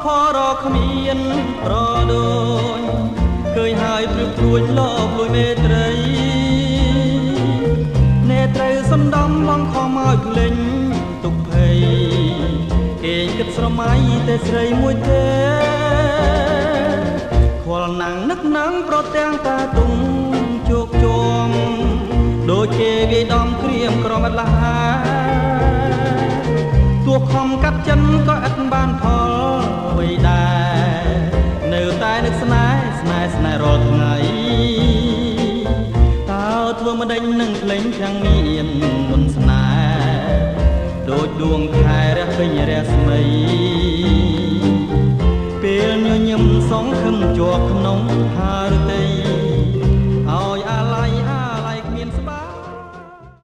ខរកគ្មានប្រដូចឃើញហើយព្រឹកព្រួយលបលួយមេត្រីអ្នកត្រូវសំដំបងខំឲ្យភ្លេងទុកភ័យគេគិតស្រមៃតែស្រីមួយទេខ្វល់ណាំងនឹកណាំងប្រទាំងតាទុំជោគជុំដូចគេវាយដំក្រៀមក្រមឥតលហាទោះខំកាត់ចិនក៏ឥតបានផលអ្វីដែរនៅតែនឹកស្នេហ៍ស្នេហ៍ស្នេហ៍រាល់ថ្ងៃតើធ្វើមិនដេញនឹងភ្លេងទាំងមានមុនស្នេហ៍ដូចដួងខែរះពេញរស្មីពេលញញឹមសងខឹមជាប់ក្នុងហារទេ